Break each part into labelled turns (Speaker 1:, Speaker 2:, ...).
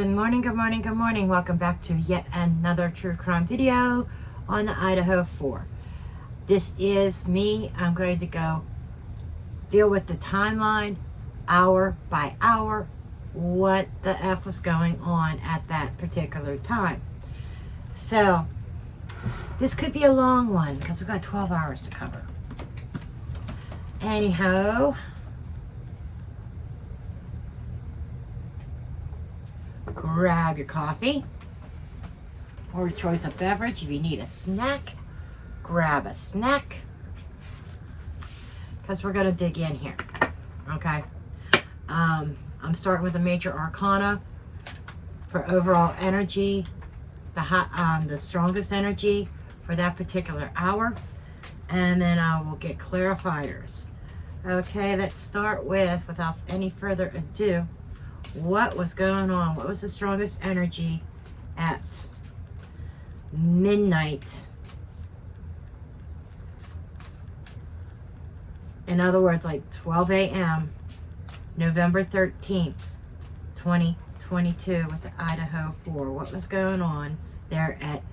Speaker 1: Good morning, good morning, good morning. Welcome back to yet another true crime video on the Idaho 4. This is me. I'm going to go deal with the timeline, hour by hour, what the F was going on at that particular time. So, this could be a long one because we've got 12 hours to cover. Anyhow, grab your coffee or your choice of beverage. If you need a snack, grab a snack because we're going to dig in here. Okay. I'm starting with a major arcana for overall energy, the strongest energy for that particular hour, and then I will get clarifiers. Okay, let's start with, without any further ado, what was going on? What was the strongest energy at midnight? In other words, like 12 a.m., November 13th, 2022 with the Idaho 4. What was going on there at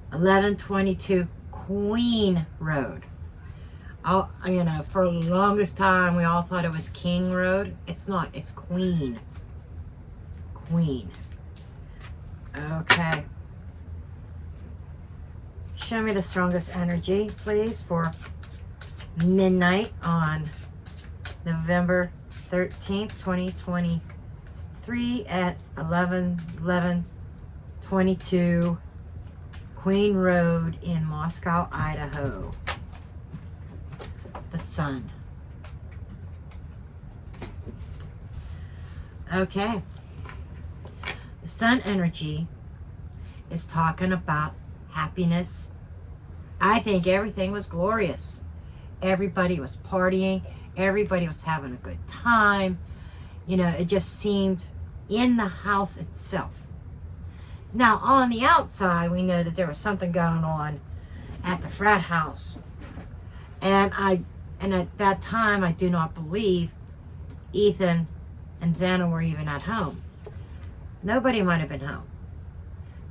Speaker 1: 1122 Queen Road? For the longest time, we all thought it was King Road. It's not. It's Queen. Queen. Okay. Show me the strongest energy, please, for midnight on November 13th, 2023 at 11:22 Queen Road in Moscow, Idaho. The sun. Okay. The sun energy is talking about happiness. I think everything was glorious. Everybody was partying. Everybody was having a good time. You know, it just seemed in the house itself. Now, on the outside, we know that there was something going on at the frat house. And at that time, I do not believe Ethan and Xana were even at home. Nobody might have been home.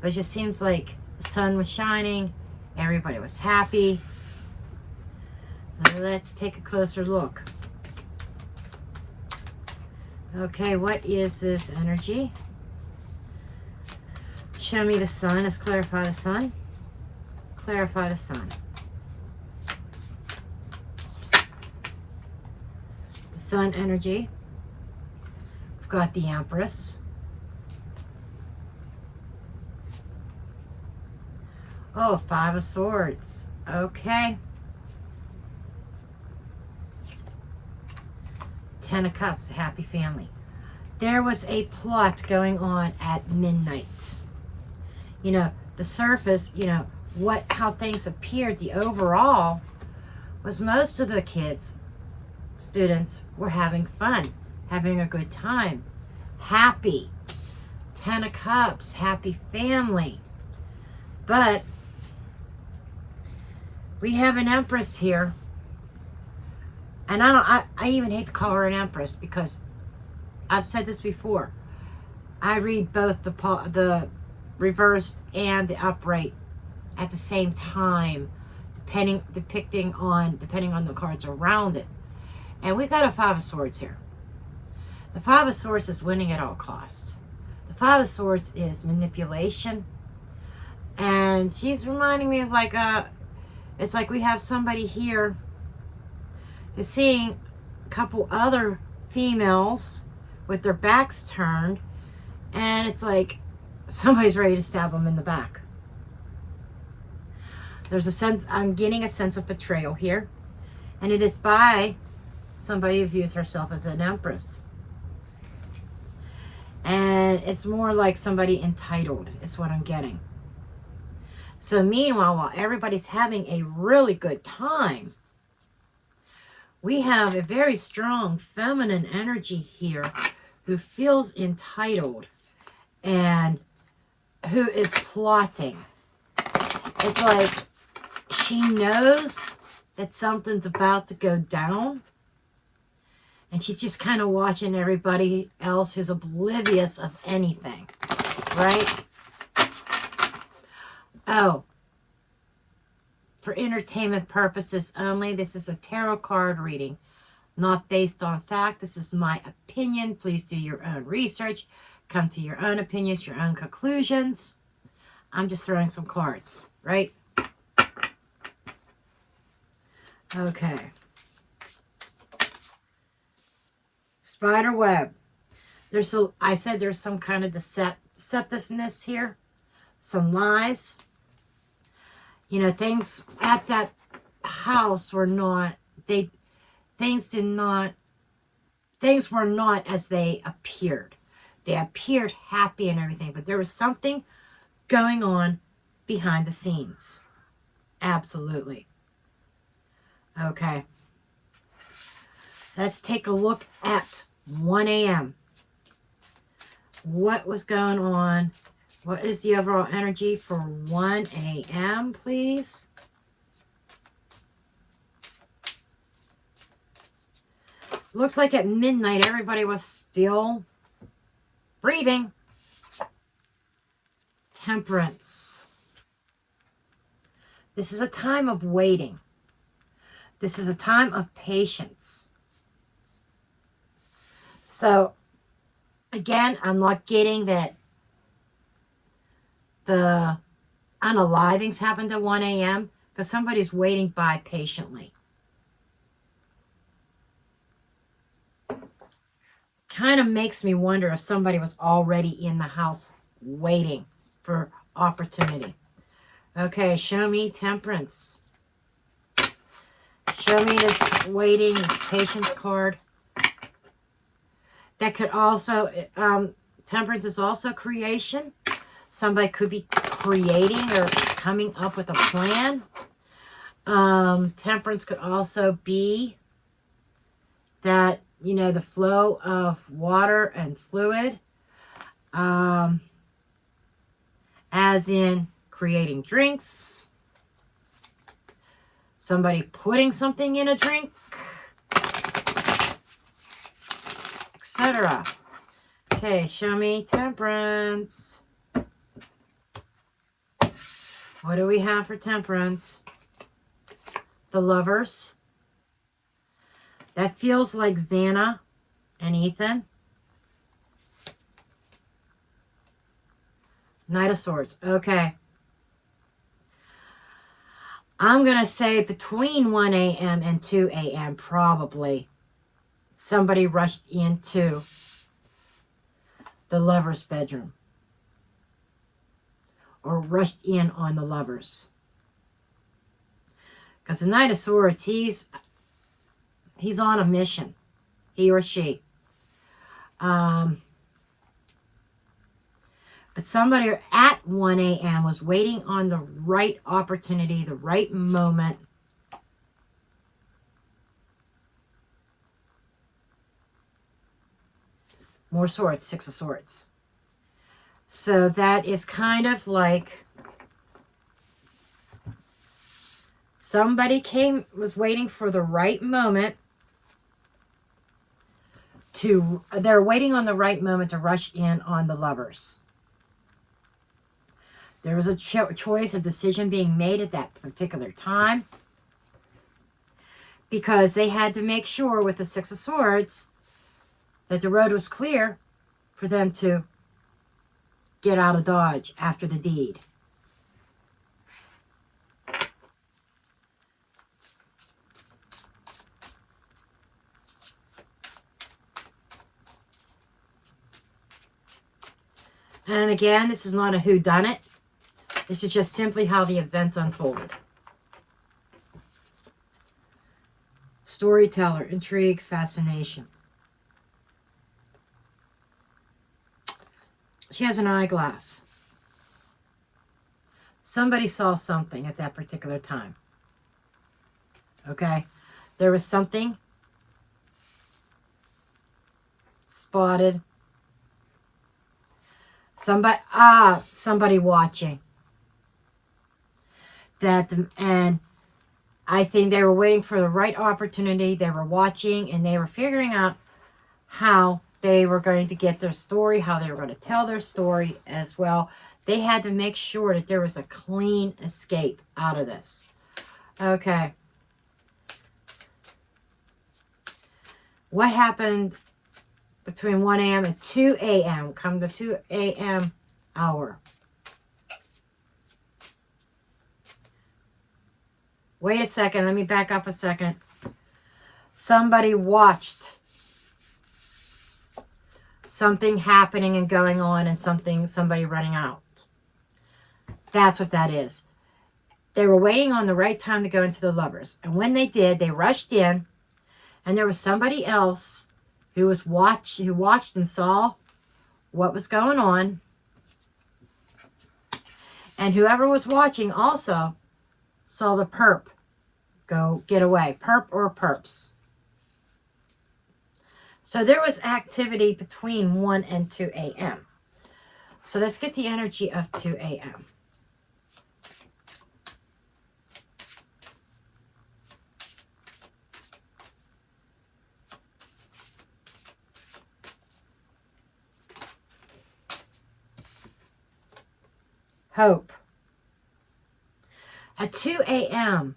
Speaker 1: But it just seems like the sun was shining. Everybody was happy. Let's take a closer look. Okay, what is this energy? Show me the sun. Let's clarify the sun. Clarify the sun. Sun energy. We've got the Empress. Oh, Five of Swords. Okay. Ten of Cups, a happy family. There was a plot going on at midnight. You know, the surface, you know, how things appeared, the overall was most of the kids, students, were having fun, having a good time, happy. Ten of Cups, happy family. But we have an Empress here, and I even hate to call her an Empress because I've said this before. I read both the reversed and the upright at the same time, depending on the cards around it. And we got a Five of Swords here. The Five of Swords is winning at all costs. The Five of Swords is manipulation. And she's reminding me of it's like we have somebody here who's seeing a couple other females with their backs turned. And it's like somebody's ready to stab them in the back. There's a sense, I'm getting a sense of betrayal here. And it is by somebody who views herself as an Empress. And it's more like somebody entitled is what I'm getting. So meanwhile, while everybody's having a really good time, we have a very strong feminine energy here who feels entitled and who is plotting. It's like she knows that something's about to go down, And she's just kind of watching everybody else who's oblivious of anything, right? Oh, for entertainment purposes only, this is a tarot card reading, not based on fact. This is my opinion. Please do your own research. Come to your own opinions, your own conclusions. I'm just throwing some cards, right? Okay. Spider web. I said there's some kind of deceptiveness here. Some lies. You know, things at that house were not, things were not as they appeared. They appeared happy and everything, but there was something going on behind the scenes. Absolutely. Okay. Let's take a look at 1 a.m. What was going on? What is the overall energy for 1 a.m., please? Looks like at midnight, everybody was still breathing. Temperance. This is a time of waiting. This is a time of patience. So, again, I'm not getting that the unalivings happened at 1 a.m. because somebody's waiting by patiently. Kind of makes me wonder if somebody was already in the house waiting for opportunity. Okay, show me temperance. Show me this waiting, this patience card. That could also, temperance is also creation. Somebody could be creating or coming up with a plan. Temperance could also be that, you know, the flow of water and fluid. As in creating drinks. Somebody putting something in a drink. Etc. Okay, show me temperance. What do we have for temperance? The Lovers. That feels like Xana and Ethan. Knight of Swords. Okay. I'm going to say between 1 a.m. and 2 a.m. probably somebody rushed into the lover's bedroom. Or rushed in on the lovers. Because the Knight of Swords, he's on a mission. He or she. But somebody at 1 a.m. was waiting on the right opportunity, the right moment. More swords, 6 of Swords. So that is kind of like somebody was waiting for the right moment they're waiting on the right moment to rush in on the lovers. There was a choice, a decision being made at that particular time because they had to make sure with the 6 of Swords that the road was clear for them to get out of Dodge after the deed. And again, this is not a whodunit. This is just simply how the events unfolded. Storyteller, intrigue, fascination. She has an eyeglass. Somebody saw something at that particular time. Okay? There was something spotted. Somebody watching. And I think they were waiting for the right opportunity. They were watching and they were figuring out how they were going to get their story, how they were going to tell their story as well. They had to make sure that there was a clean escape out of this. Okay. What happened between 1 a.m. and 2 a.m.? Come the 2 a.m. hour. Wait a second. Let me back up a second. Somebody watched something happening and going on and somebody running out. That's what that is. They were waiting on the right time to go into the lovers. And when they did, they rushed in. And there was somebody else who watched and saw what was going on. And whoever was watching also saw the perp go get away. Perp or perps. So there was activity between 1 and 2 a.m. So let's get the energy of 2 a.m. Hope. At 2 a.m.,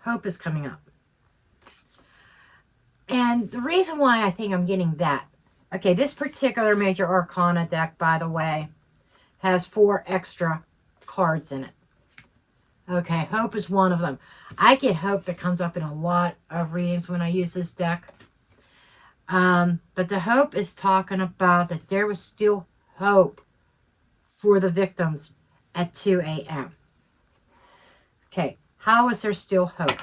Speaker 1: hope is coming up. And the reason why I think I'm getting that, okay, this particular Major Arcana deck, by the way, has 4 extra cards in it. Okay, hope is one of them. I get hope that comes up in a lot of readings when I use this deck. But the hope is talking about that there was still hope for the victims at 2 a.m. Okay, how is there still hope?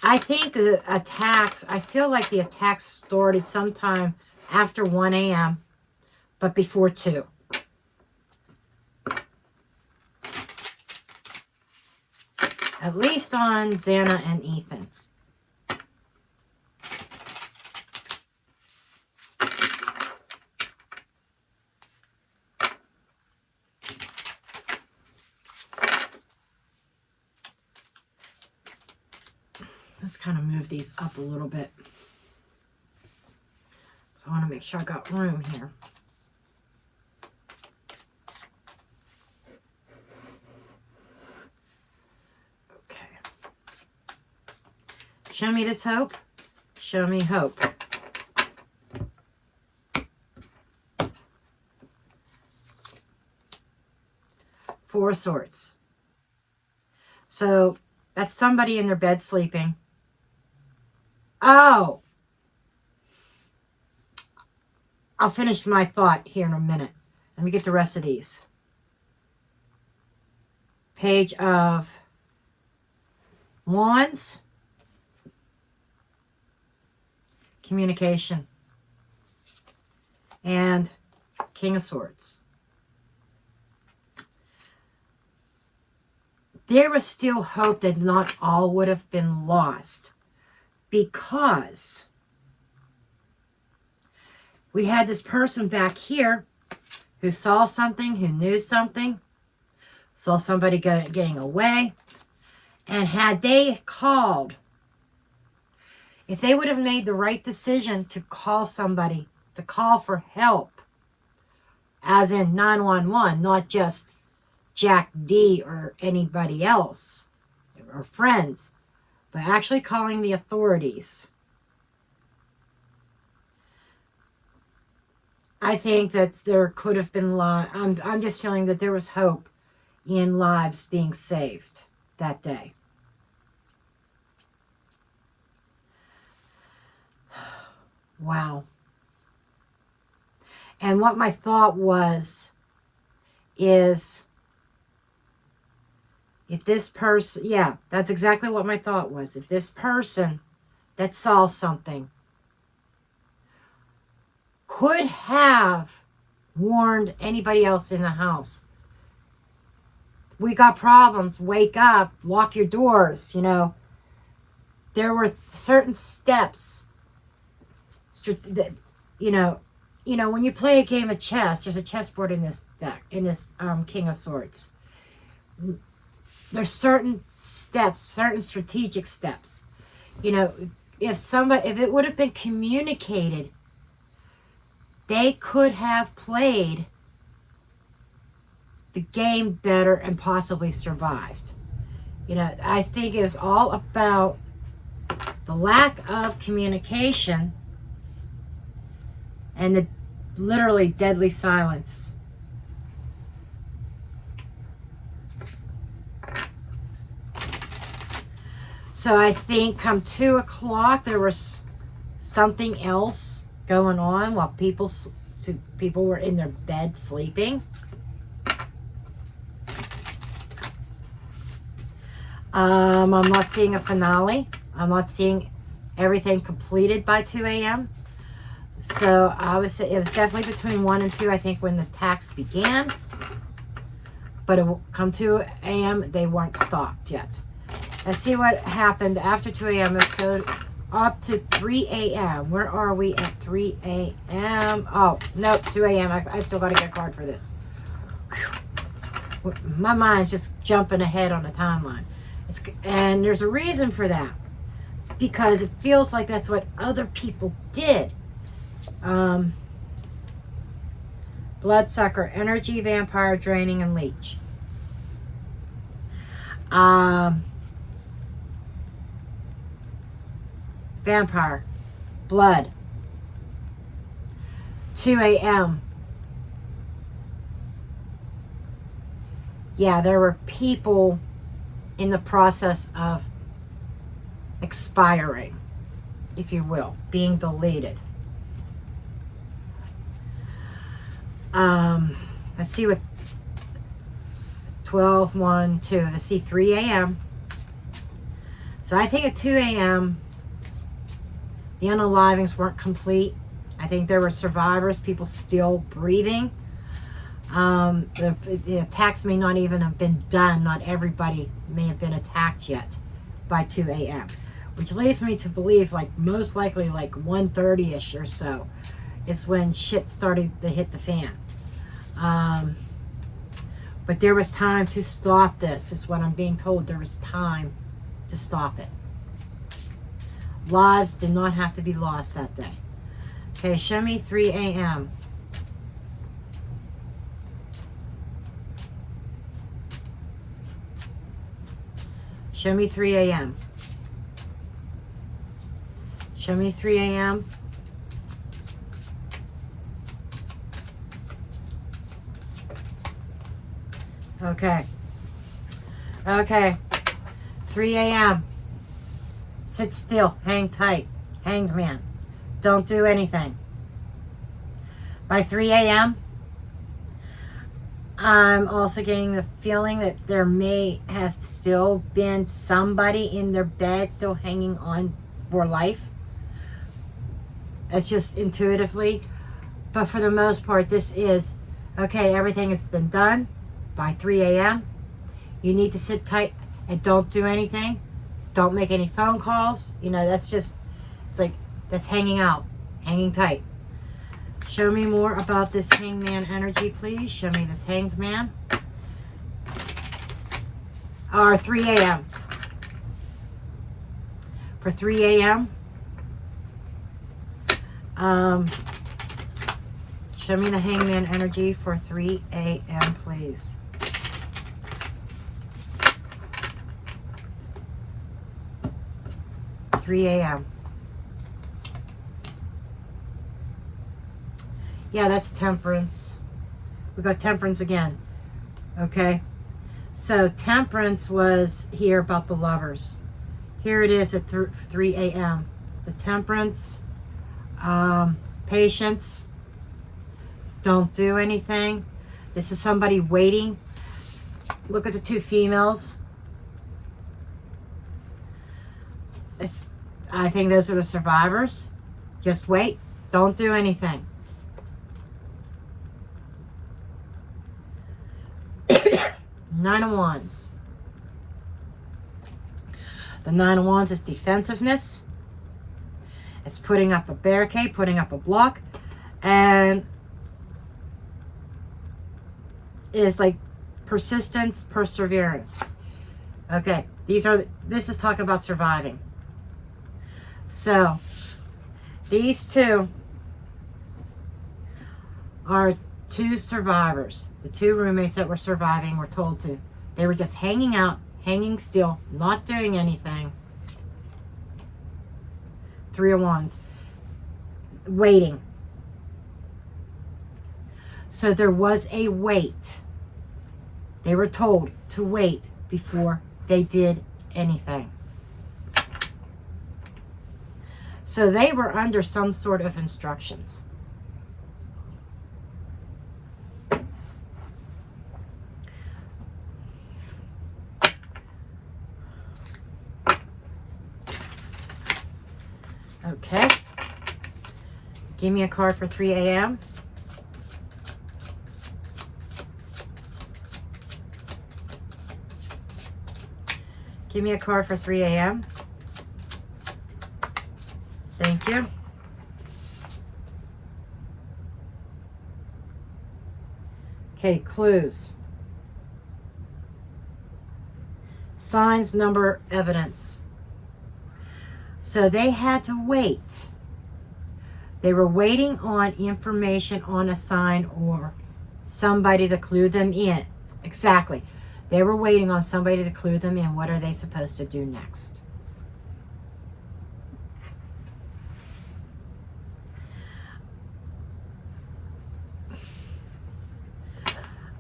Speaker 1: I think the attacks, I feel like the attacks started sometime after 1 a.m., but before 2. At least on Xana and Ethan. Let's kind of move these up a little bit. So I want to make sure I got room here. Okay. Show me this hope. Show me hope. Four of Swords. So that's somebody in their bed sleeping. Oh, I'll finish my thought here in a minute. Let me get the rest of these. Page of Wands. Communication. And King of Swords. There was still hope that not all would have been lost. Because we had this person back here who saw something, who knew something, saw somebody getting away, and had they called, if they would have made the right decision to call somebody, to call for help, as in 911, not just Jack D or anybody else, or friends, but actually calling the authorities. I think that there could have been, I'm just feeling that there was hope in lives being saved that day. Wow. And what my thought was is, if this person, yeah, that's exactly what my thought was. If this person that saw something could have warned anybody else in the house, we got problems, wake up, lock your doors, you know. There were certain steps that, you know, you know, when you play a game of chess, there's a chessboard in this deck, in this King of Swords. There's certain steps, certain strategic steps. You know, if it would have been communicated, they could have played the game better and possibly survived. You know, I think it was all about the lack of communication and the literally deadly silence. So I think come 2 o'clock there was something else going on while people were in their bed sleeping. I'm not seeing a finale. I'm not seeing everything completed by 2 a.m. So I would say it was definitely between 1 and 2, I think, when the attacks began. But it come 2 a.m., they weren't stopped yet. Let's see what happened after 2 a.m. Let's go up to 3 a.m. Where are we at 3 a.m.? Oh, nope, 2 a.m. I still got to get a card for this. Whew. My mind's just jumping ahead on the timeline. And there's a reason for that. Because it feels like that's what other people did. Bloodsucker, energy, vampire, draining, and leech. Vampire, blood, 2 a.m. Yeah, there were people in the process of expiring, if you will, being deleted. Let's see what it's 12, 1, 2. Let's see 3 a.m. So I think at 2 a.m. the unalivings weren't complete. I think there were survivors, people still breathing. The attacks may not even have been done. Not everybody may have been attacked yet by 2 a.m. Which leads me to believe, like, most likely like 1:30ish or so is when shit started to hit the fan. But there was time to stop this, is what I'm being told. There was time to stop it. Lives did not have to be lost that day. Okay, show me 3 a.m. Show me 3 a.m. Show me 3 a.m. Okay. Okay. 3 a.m. Sit still. Hang tight. Hanged man. Don't do anything. By 3 a.m., I'm also getting the feeling that there may have still been somebody in their bed still hanging on for life. It's just intuitively. But for the most part, this is, okay, everything has been done by 3 a.m. You need to sit tight and don't do anything. Don't make any phone calls. You know, that's just, it's like, that's hanging out, hanging tight. Show me more about this hangman energy, please. Show me this hanged man. Or 3 a.m. For 3 a.m. Show me the hangman energy for 3 a.m., please. $3 a.m. Yeah, that's temperance. We got temperance again. Okay. So temperance was here about the lovers. Here it is at 3 a.m. The temperance, patience, don't do anything. This is somebody waiting. Look at the two females. I think those are the survivors. Just wait. Don't do anything. Nine of Wands. The Nine of Wands is defensiveness. It's putting up a barricade, putting up a block. And one is like persistence, perseverance. Okay, this is talking about surviving. So these two are two survivors. The two roommates that were surviving were told to. They were just hanging out, hanging still, not doing anything. Three of Wands. Waiting. So there was a wait. They were told to wait before they did anything. So they were under some sort of instructions. Okay. Give me a card for 3 a.m. Give me a card for 3 a.m. Thank you. Okay, clues. Signs, number, evidence. So they had to wait. They were waiting on information on a sign or somebody to clue them in. Exactly. They were waiting on somebody to clue them in. What are they supposed to do next?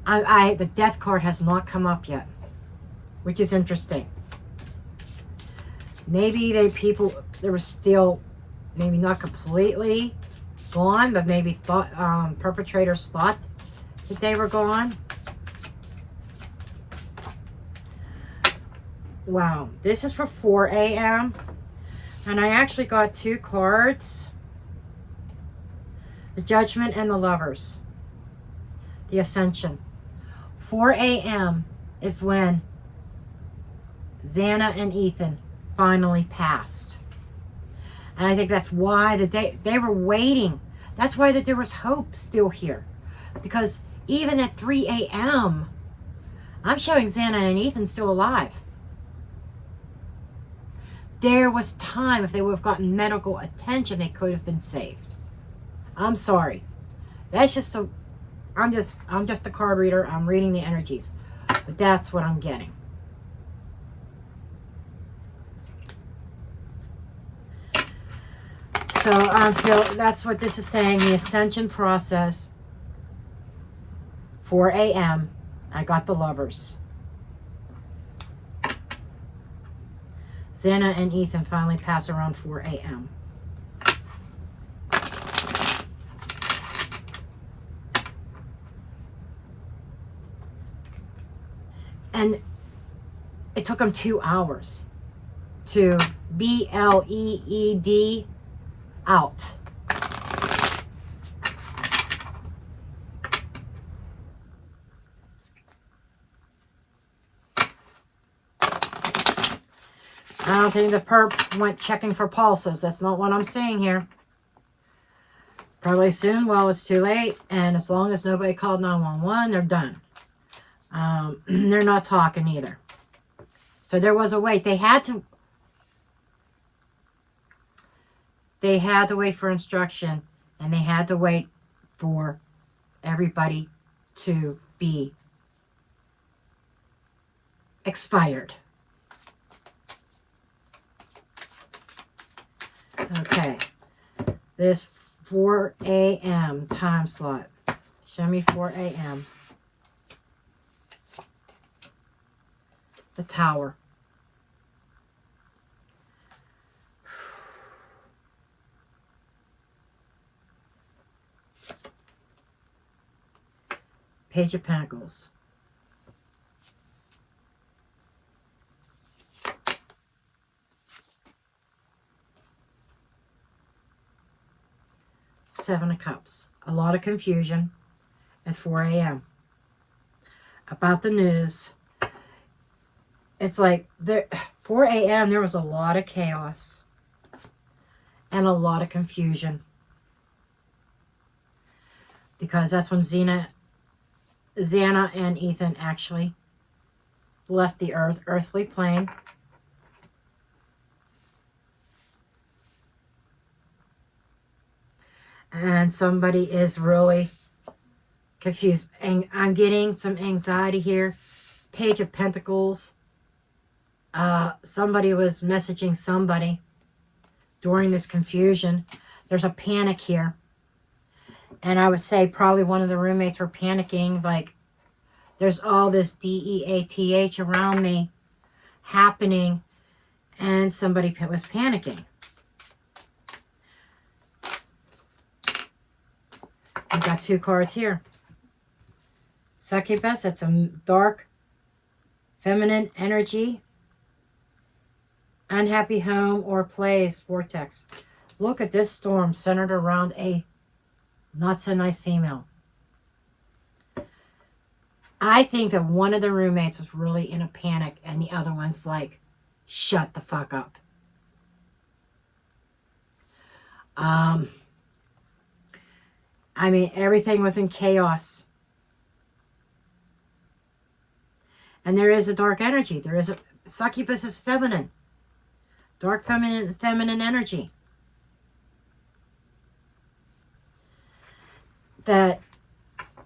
Speaker 1: The death card has not come up yet, which is interesting. Maybe there was still, maybe not completely gone, but maybe perpetrators thought that they were gone. Wow, this is for 4 a.m. And I actually got two cards. The Judgment and the Lovers. The Ascension. 4 a.m. is when Xana and Ethan finally passed. And I think that's why they were waiting. That's why that there was hope still here. Because even at 3 a.m., I'm showing Xana and Ethan still alive. There was time. If they would have gotten medical attention, they could have been saved. I'm sorry. That's just I'm just a card reader. I'm reading the energies. But that's what I'm getting. So that's what this is saying. The Ascension Process. 4 a.m. I got the Lovers. Xana and Ethan finally pass around 4 a.m. And it took them 2 hours to BLEED out. I don't think the perp went checking for pulses. That's not what I'm seeing here. Probably soon. Well, it's too late. And as long as nobody called 911, they're done. They're not talking either. So there was a wait. They had to wait for instruction, and they had to wait for everybody to be expired. Okay. This 4 a.m. time slot. Show me 4 a.m. The Tower. Page of Pentacles. Seven of Cups. A lot of confusion at 4 a.m. about the news. It's like 4 a.m. there was a lot of chaos and a lot of confusion. because that's when Xana and Ethan actually left the earthly plane. And somebody is really confused. And I'm getting some anxiety here. Page of Pentacles. Somebody was messaging somebody during this confusion. There's a panic here. And I would say probably one of the roommates were panicking. Like, there's all this DEATH around me happening. And somebody was panicking. I've got 2 cards here. Succubus, it's a dark, feminine energy. Unhappy home or place, vortex. Look at this storm centered around a not so nice female. I think that one of the roommates was really in a panic and the other one's like, shut the fuck up. I mean, everything was in chaos. And there is a dark energy. There is a succubus is feminine. Dark feminine energy. That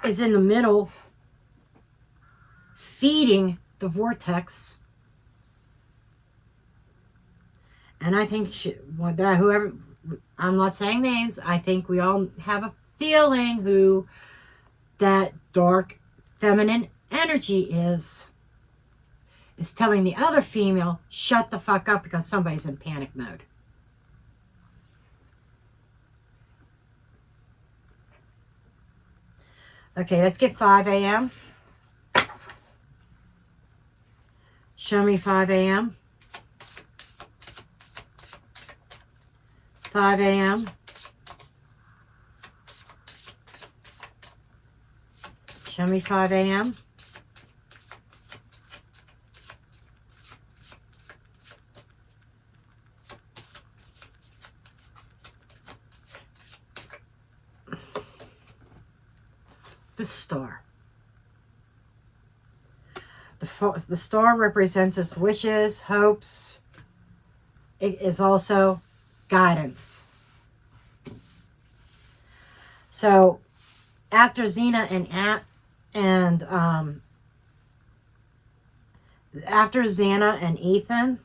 Speaker 1: is in the middle, feeding the vortex. And I think whoever, I'm not saying names, I think we all have a feeling who that dark feminine energy is telling the other female, shut the fuck up because somebody's in panic mode. Okay, let's get 5 a.m. Show me 5 a.m. 5 a.m. Show me 5 a.m. The star. The star represents its wishes, hopes. It is also guidance. So after Xana after Xana and Ethan,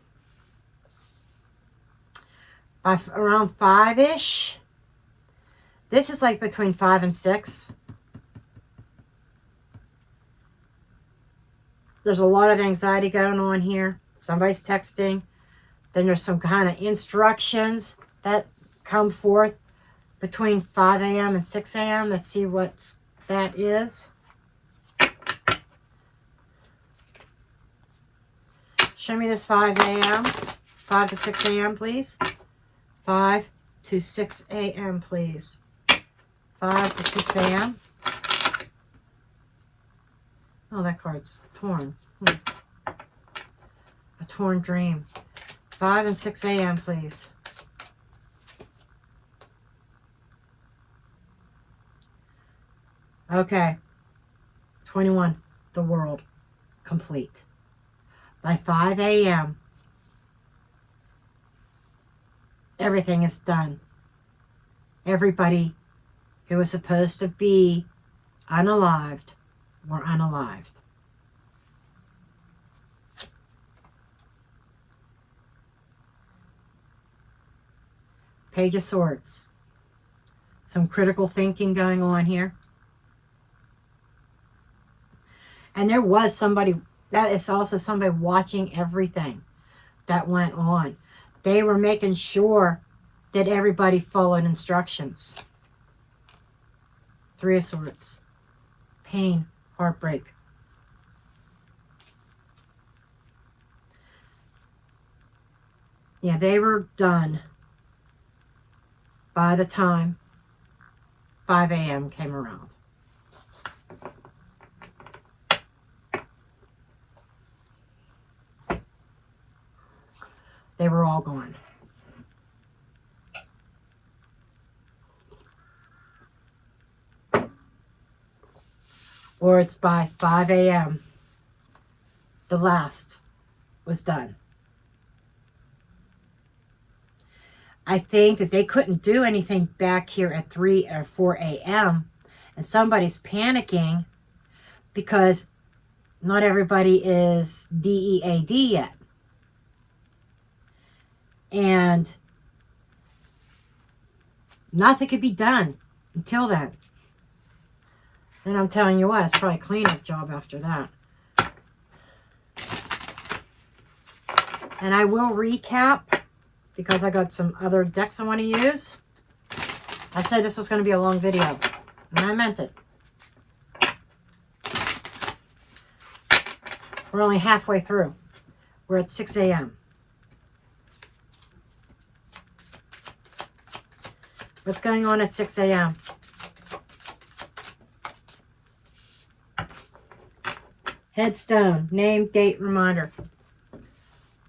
Speaker 1: by around 5-ish, this is like between 5 and 6. There's a lot of anxiety going on here. Somebody's texting. Then there's some kind of instructions that come forth between 5 a.m. and 6 a.m. Let's see what that is. Show me this 5 a.m. 5 to 6 a.m., please. 5 to 6 a.m., please. 5 to 6 a.m. Oh, that card's torn. A torn dream. 5 and 6 a.m., please. Okay. 21. The world. Complete. By 5 a.m., everything is done. Everybody who was supposed to be unalived were unalived. Page of Swords. Some critical thinking going on here. And there was somebody, that is also somebody watching everything that went on. They were making sure that everybody followed instructions. 3 of Swords. Pain, heartbreak. Yeah, they were done by the time 5 a.m. came around. They were all gone. or it's by 5 a.m. The last was done. I think that they couldn't do anything back here at 3 or 4 a.m. and somebody's panicking because not everybody is DEAD yet. And nothing could be done until then. And I'm telling you what, it's probably a cleanup job after that. And I will recap because I got some other decks I want to use. I said this was going to be a long video, and I meant it. We're only halfway through. We're at 6 a.m. What's going on at 6 a.m.? Headstone, name, date, reminder.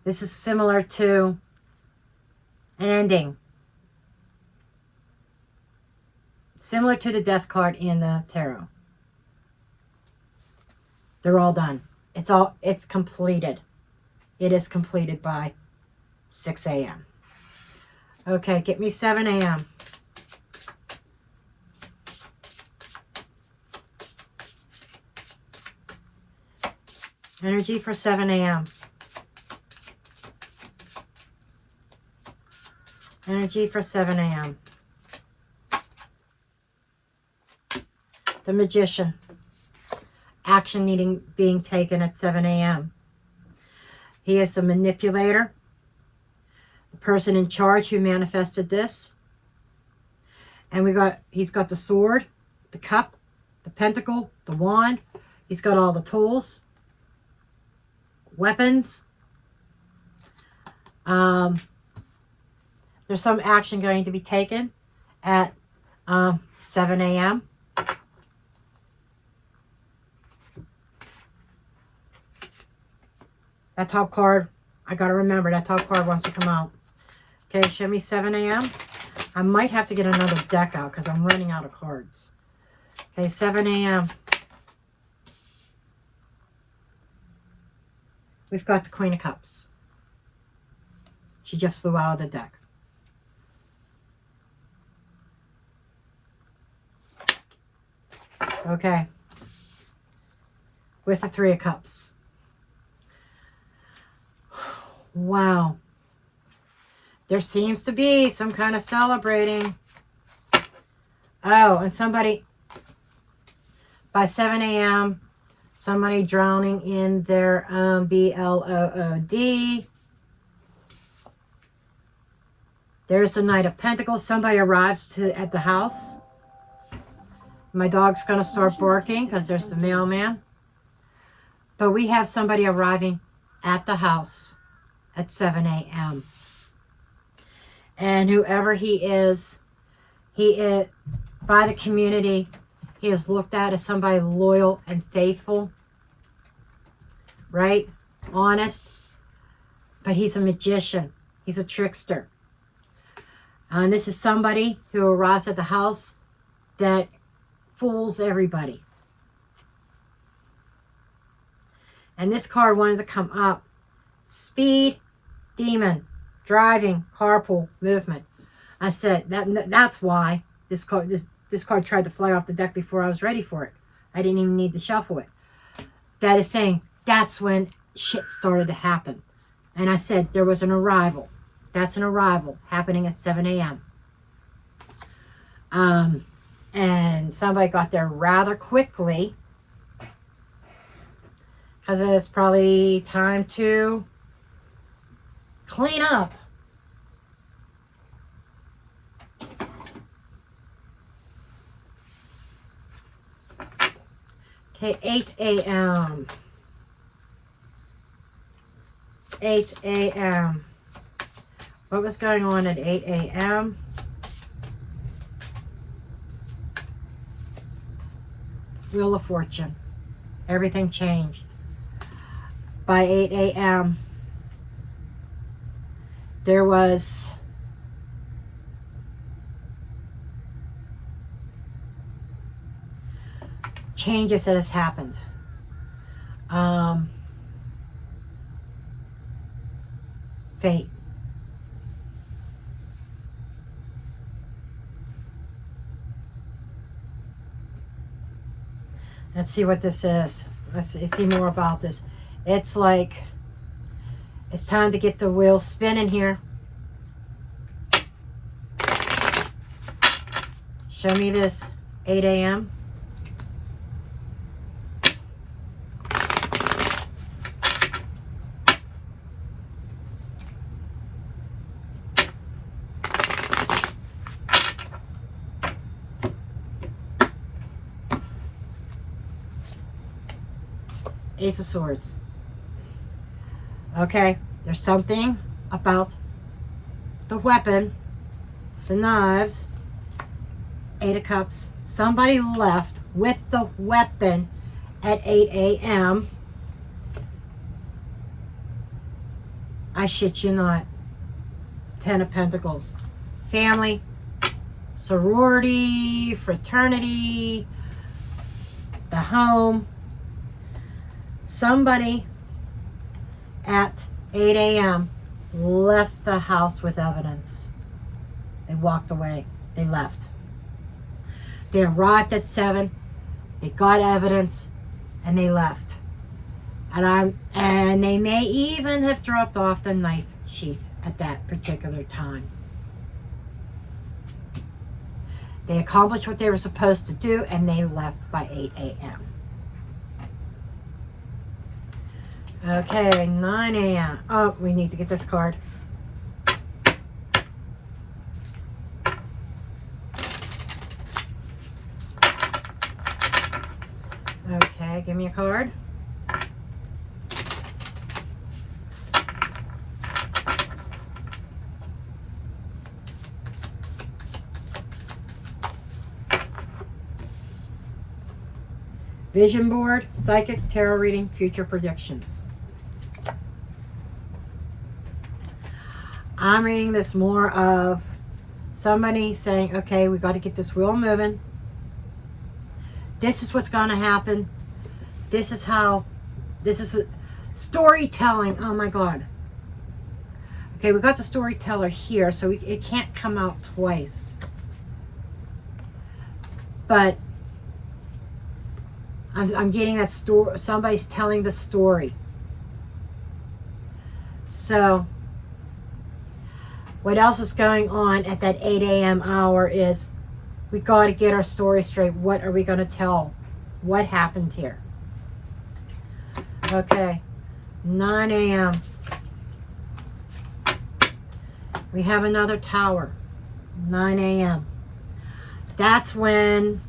Speaker 1: This is similar to an ending. Similar to the death card in the tarot. They're all done. It's completed. It is completed by 6 a.m. Okay, get me 7 a.m. Energy for 7 a.m. Energy for 7 a.m. The Magician. Action being taken at 7 a.m. He is the manipulator. The person in charge who manifested this. And he's got the sword, the cup, the pentacle, the wand. He's got all the tools. Weapons. There's some action going to be taken at 7 a.m. That top card, I got to remember, that top card wants to come out. Okay, show me 7 a.m. I might have to get another deck out because I'm running out of cards. Okay, 7 a.m. We've got the Queen of Cups. She just flew out of the deck. Okay. With the Three of Cups. Wow. There seems to be some kind of celebrating. Oh, and somebody, by 7 a.m., somebody drowning in their BLOOD. There's the Knight of Pentacles. Somebody arrives at the house. My dog's going to start barking because there's the mailman. But we have somebody arriving at the house at 7 a.m. And whoever he is, by the community, he is looked at as somebody loyal and faithful. Right? Honest. But he's a magician. He's a trickster. And this is somebody who arrives at the house that fools everybody. And this card wanted to come up. Speed, demon, driving, carpool, movement. I said that's why this card tried to fly off the deck before I was ready for it. I didn't even need to shuffle it. That is saying that's when shit started to happen. And I said there was an arrival. That's an arrival happening at 7 a.m. And somebody got there rather quickly because it's probably time to clean up. Okay, 8 a.m. 8 a.m. What was going on at 8 a.m.? Wheel of Fortune. Everything changed. By 8 a.m., there was changes that has happened. Fate. Let's see what this is. Let's see more about this. It's like it's time to get the wheel spinning here. Show me this. 8 a.m. Ace of Swords. Okay, there's something about the weapon, the knives. 8 of Cups. Somebody left with the weapon at 8 a.m. I shit you not. 10 of Pentacles. Family, sorority, fraternity, the home. Somebody at 8 a.m. left the house with evidence. They walked away. They left. They arrived at 7. They got evidence, and they left. And they may even have dropped off the knife sheath at that particular time. They accomplished what they were supposed to do, and they left by 8 a.m. Okay, 9 a.m. Oh, we need to get this card. Okay, give me a card. Vision board, psychic, tarot reading, future predictions. I'm reading this more of somebody saying, okay, we got to get this wheel moving. This is what's going to happen. This is how, this is storytelling. Oh my God. Okay, we got the storyteller here, so it can't come out twice. But I'm getting that story. Somebody's telling the story. So what else is going on at that 8 a.m. hour is we got to get our story straight. What are we going to tell? What happened here? Okay, 9 a.m. We have another tower, 9 a.m. That's when,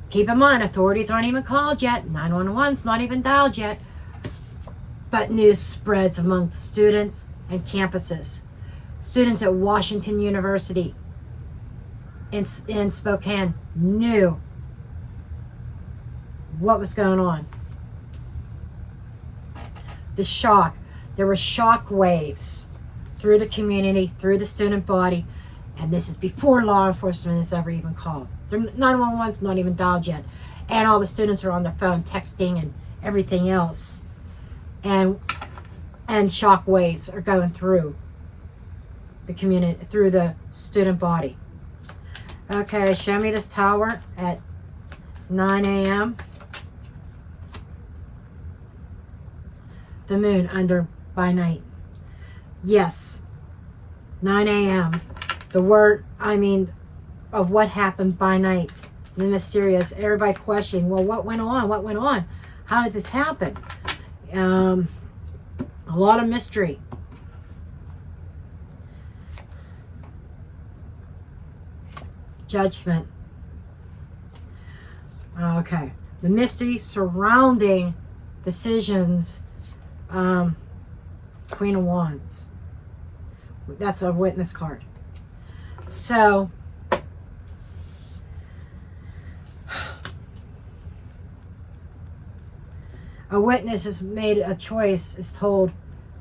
Speaker 1: keep in mind, authorities aren't even called yet. 911's not even dialed yet. But news spreads among students and campuses. Students at Washington University in Spokane knew what was going on. The shock. There were shock waves through the community, through the student body, and this is before law enforcement is ever even called. 911's not even dialed yet, and all the students are on their phone texting and everything else, and shock waves are going through the community, through the student body. Okay, show me this tower at 9 a.m. The moon under by night. Yes, 9 a.m. The word, of what happened by night. The mysterious. Everybody questioning, well, what went on? What went on? How did this happen? A lot of mystery. Judgment. Okay. The mystery surrounding decisions. Queen of Wands. That's a witness card. So, a witness has made a choice, is told,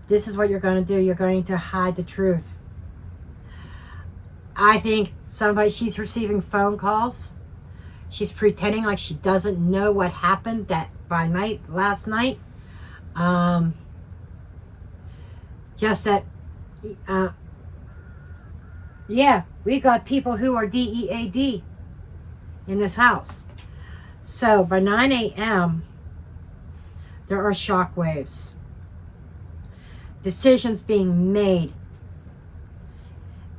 Speaker 1: this is what you're going to do. You're going to hide the truth. I think she's receiving phone calls. She's pretending like she doesn't know what happened last night. Just that, yeah, we got people who are DEAD in this house. So by 9 a.m., there are shock waves. Decisions being made.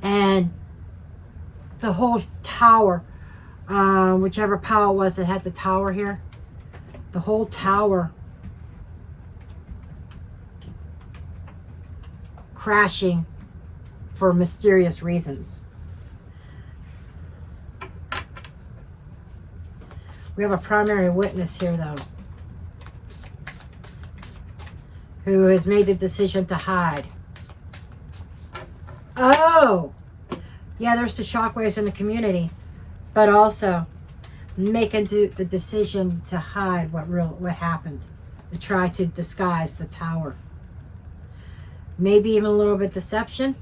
Speaker 1: And the whole tower, whichever power it was that had the tower here, the whole tower crashing for mysterious reasons. We have a primary witness here, though, who has made the decision to hide. Oh! Yeah, there's the shockwaves in the community, but also making the decision to hide what happened, to try to disguise the tower. Maybe even a little bit deception.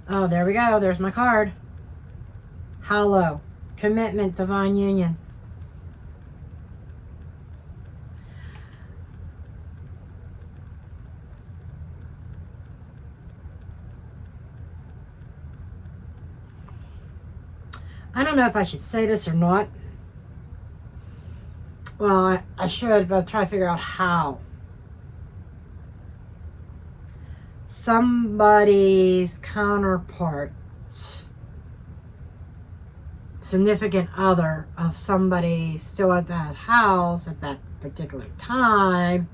Speaker 1: Oh, there we go. There's my card. Hollow. Commitment. Divine union. I don't know if I should say this or not. Well, I should, but I'm trying to figure out how. Somebody's counterpart, significant other of somebody still at that house at that particular time,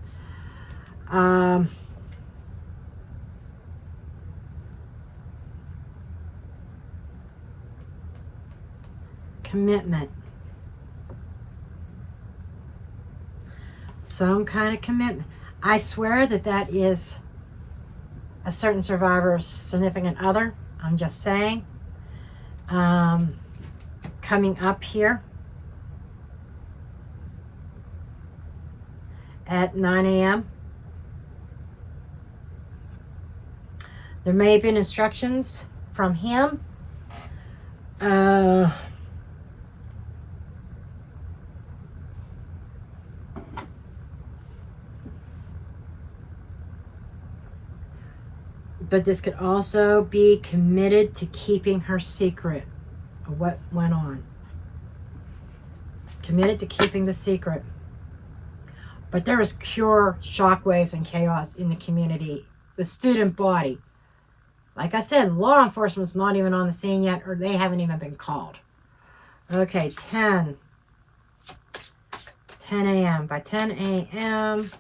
Speaker 1: commitment. Some kind of commitment. I swear that is a certain survivor's significant other. I'm just saying. Coming up here at 9 a.m. There may have been instructions from him. But this could also be committed to keeping her secret of what went on. Committed to keeping the secret. But there is pure shockwaves and chaos in the community. The student body. Like I said, law enforcement's not even on the scene yet, or they haven't even been called. Okay, 10 a.m. By 10 a.m.,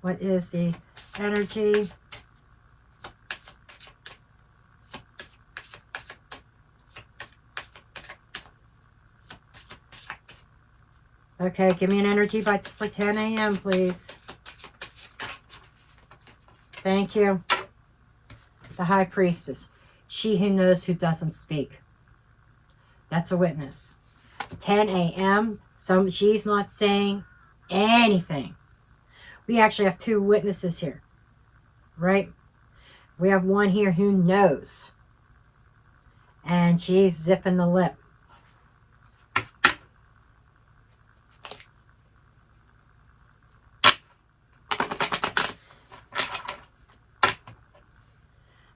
Speaker 1: what is the energy? Okay, give me an energy for 10 a.m., please. Thank you. The High Priestess. She who knows who doesn't speak. That's a witness. 10 a.m., she's not saying anything. We actually have two witnesses here, right? We have one here who knows. And she's zipping the lip.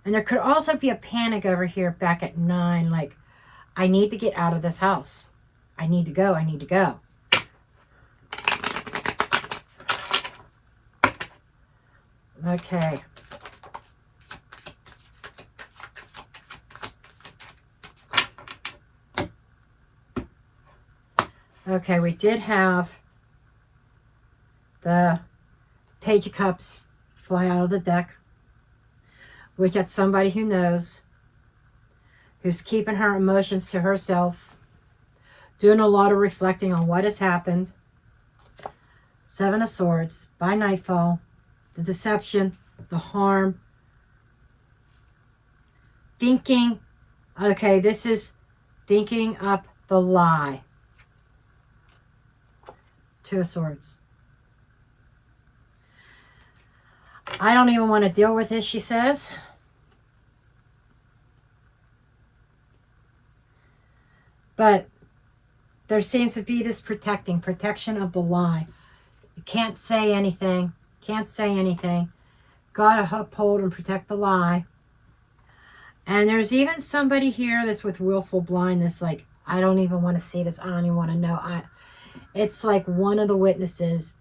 Speaker 1: And there could also be a panic over here back at 9, like, I need to get out of this house. I need to go. I need to go. Okay. Okay, we did have the Page of Cups fly out of the deck, which that's somebody who knows, who's keeping her emotions to herself, doing a lot of reflecting on what has happened. 7 of Swords, by nightfall, the deception, the harm, thinking, okay, this is thinking up the lie. 2 of Swords. I don't even want to deal with this, she says. But there seems to be this protection of the lie. You can't say anything. Can't say anything. Gotta uphold and protect the lie. And there's even somebody here that's with willful blindness. Like, I don't even want to see this. I don't even want to know. It's like one of the witnesses.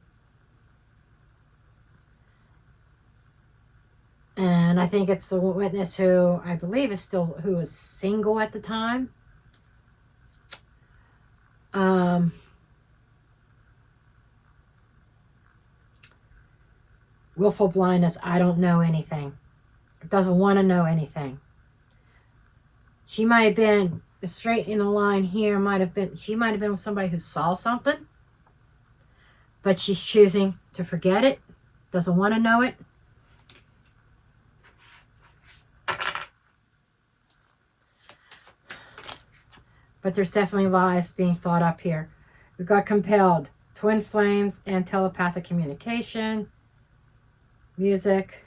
Speaker 1: And I think it's the witness who I believe is who was single at the time. Willful blindness. I don't know anything. Doesn't want to know anything. She might have been straight in the line here. She might have been with somebody who saw something. But she's choosing to forget it. Doesn't want to know it. But there's definitely lies being thought up here. We got compelled. Twin flames and telepathic communication. Music.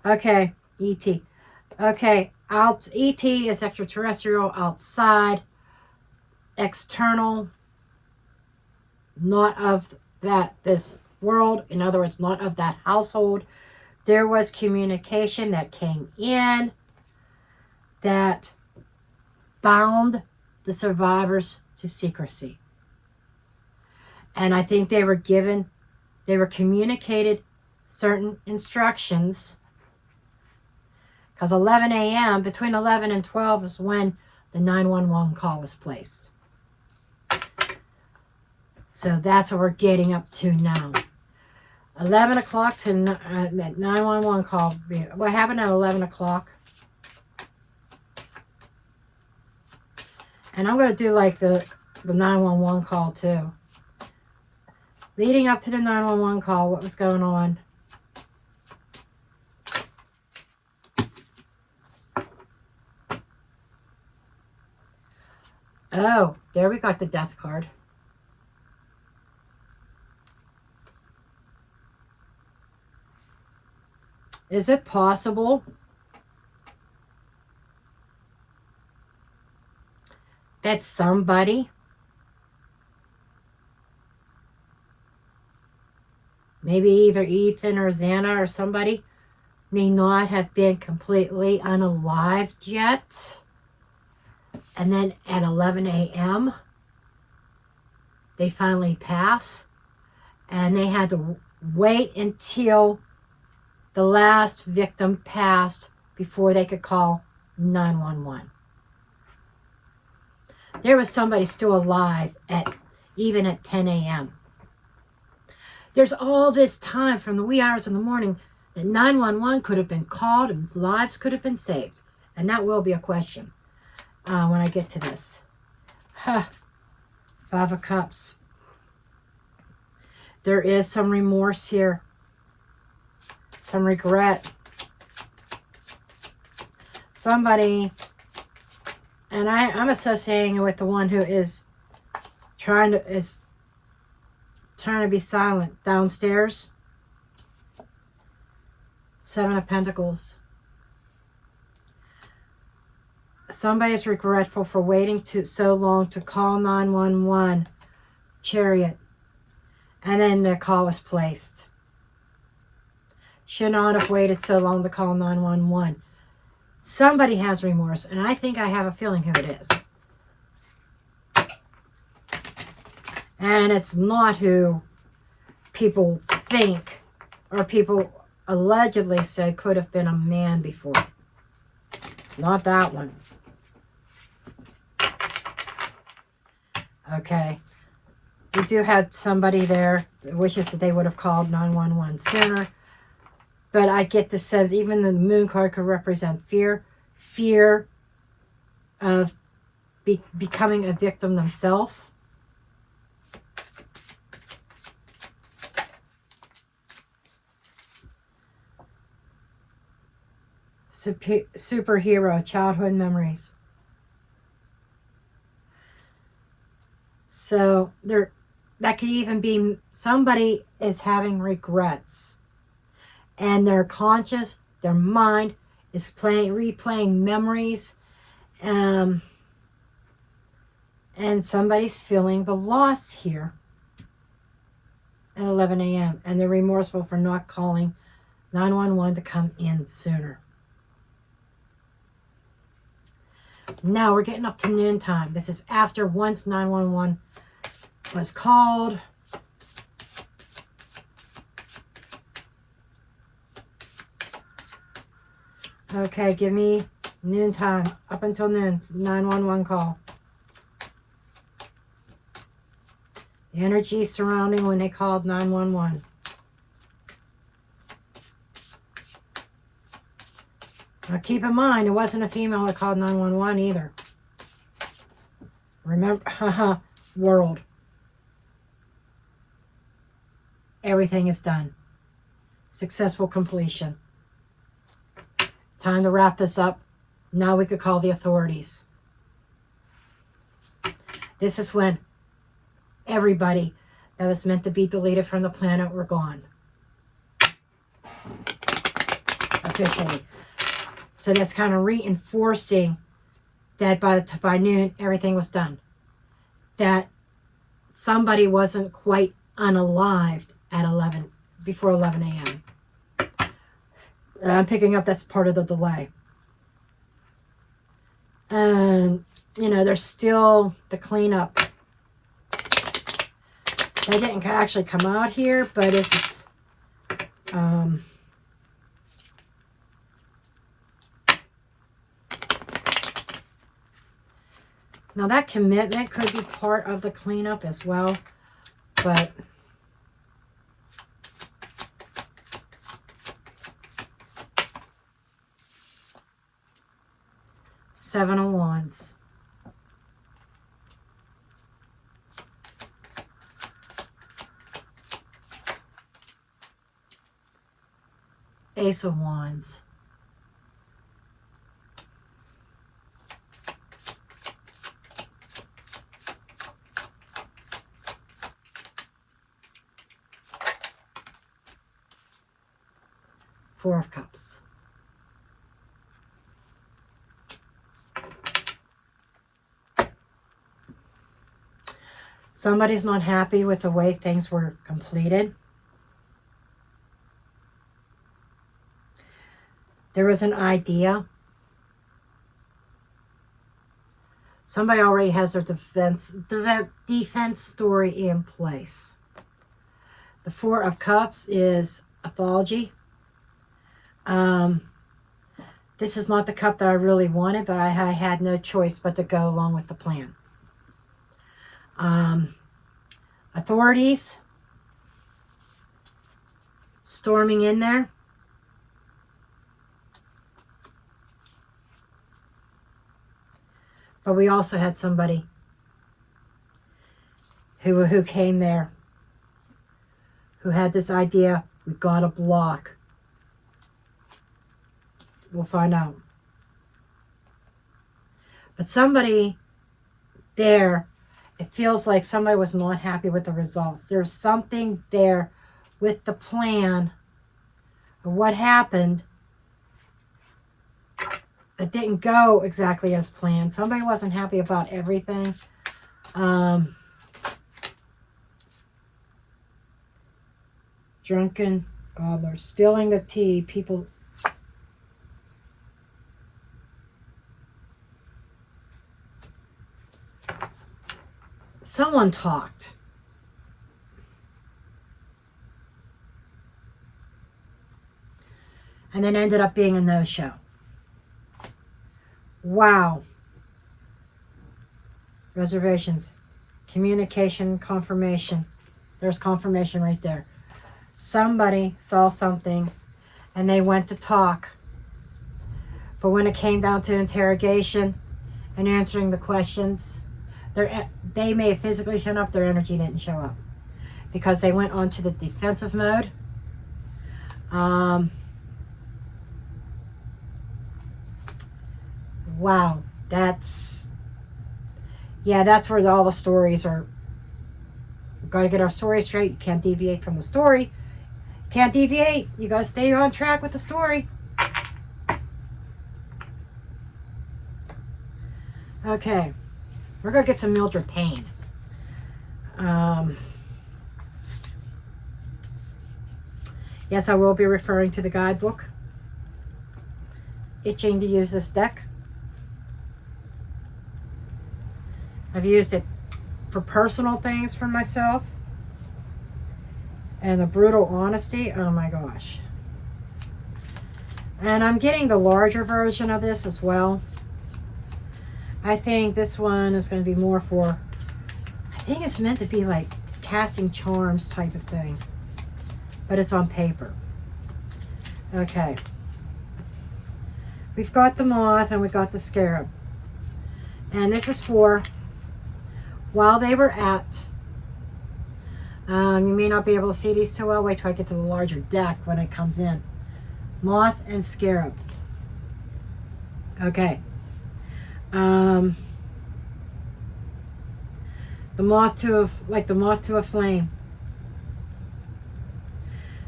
Speaker 1: Okay. E.T. Okay. E.T. is extraterrestrial, outside, external, not of this world. In other words, not of that household. There was communication that came in that bound the survivors to secrecy. And I think they were communicated certain instructions, because 11 a.m., between 11 and 12 is when the 911 call was placed. So that's what we're getting up to now. 11 o'clock to 911 call. What happened at 11 o'clock? And I'm going to do like the 911 call too. Leading up to the 911 call, what was going on? Oh, there we got the death card. Is it possible that somebody, maybe either Ethan or Xana or somebody, may not have been completely unalived yet? And then at 11 a.m., they finally pass. And they had to wait until the last victim passed before they could call 911. There was somebody still alive even at 10 a.m. There's all this time from the wee hours in the morning that 911 could have been called and lives could have been saved. And that will be a question when I get to this. Five of Cups. There is some remorse here. Some regret. Somebody, and I'm associating it with the one who is trying to be silent downstairs. Seven of Pentacles. Somebody's regretful for waiting so long to call 911. Chariot. And then the call was placed. Should not have waited so long to call 911. Somebody has remorse, and I think I have a feeling who it is. And it's not who people think or people allegedly said could have been a man before. It's not that one. Okay. We do have somebody there that wishes that they would have called 911 sooner. But I get the sense even the moon card could represent fear. Fear of becoming a victim themselves. Superhero, childhood memories. So that could even be somebody is having regrets. And their conscious, their mind is replaying memories. And somebody's feeling the loss here at 11 a.m. And they're remorseful for not calling 911 to come in sooner. Now we're getting up to noontime. This is after once 911 was called. Okay, give me noontime. Up until noon, 911 call. The energy surrounding when they called 911. Now keep in mind, it wasn't a female that called 911 either. Remember, haha, world. Everything is done. Successful completion. Time to wrap this up. Now we could call the authorities. This is when everybody that was meant to be deleted from the planet were gone. Officially. So that's kind of reinforcing that by noon, everything was done. That somebody wasn't quite unalived at before 11 a.m. I'm picking up that's part of the delay. And, you know, there's still the cleanup. They didn't actually come out here, but this is, now that commitment could be part of the cleanup as well, but Seven of Wands. Ace of Wands. Four of Cups. Somebody's not happy with the way things were completed. There was an idea. Somebody already has their defense story in place. The Four of Cups is apology. This is not the cup that I really wanted, but I had no choice but to go along with the plan. Authorities storming in there. But we also had somebody who came there, who had this idea, we got to block. We'll find out. But somebody there, it feels like somebody was not happy with the results. There's something there with the plan of what happened that didn't go exactly as planned. Somebody wasn't happy about everything. Drunken gobbler, spilling the tea. People. Someone talked. And then ended up being a no-show. Wow. Reservations. Communication, confirmation. There's confirmation right there. Somebody saw something and they went to talk. But when it came down to interrogation and answering the questions, they may have physically shown up, their energy didn't show up. Because they went on to the defensive mode. Wow, that's where all the stories are. We've got to get our story straight. You can't deviate from the story. Can't deviate. You got to stay on track with the story. Okay. We're going to get some Mildred Payne. Yes, I will be referring to the guidebook. Itching to use this deck. I've used it for personal things for myself. And the brutal honesty, oh my gosh. And I'm getting the larger version of this as well. I think this one is going to be more for, I think it's meant to be like casting charms type of thing. But it's on paper. Okay. We've got the moth and we got the scarab. And this is for while they were at, you may not be able to see these too well. Wait till I get to the larger deck when it comes in. Moth and scarab. Okay. The moth to a, like the moth to a flame.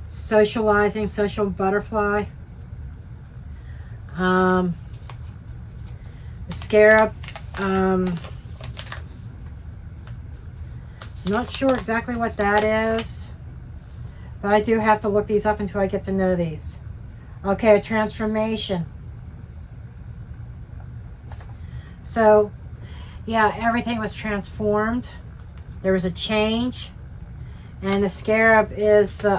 Speaker 1: Socializing, social butterfly. The scarab. Not sure exactly what that is, but I do have to look these up until I get to know these. Okay, a transformation. So, yeah, everything was transformed. There was a change. And the scarab is the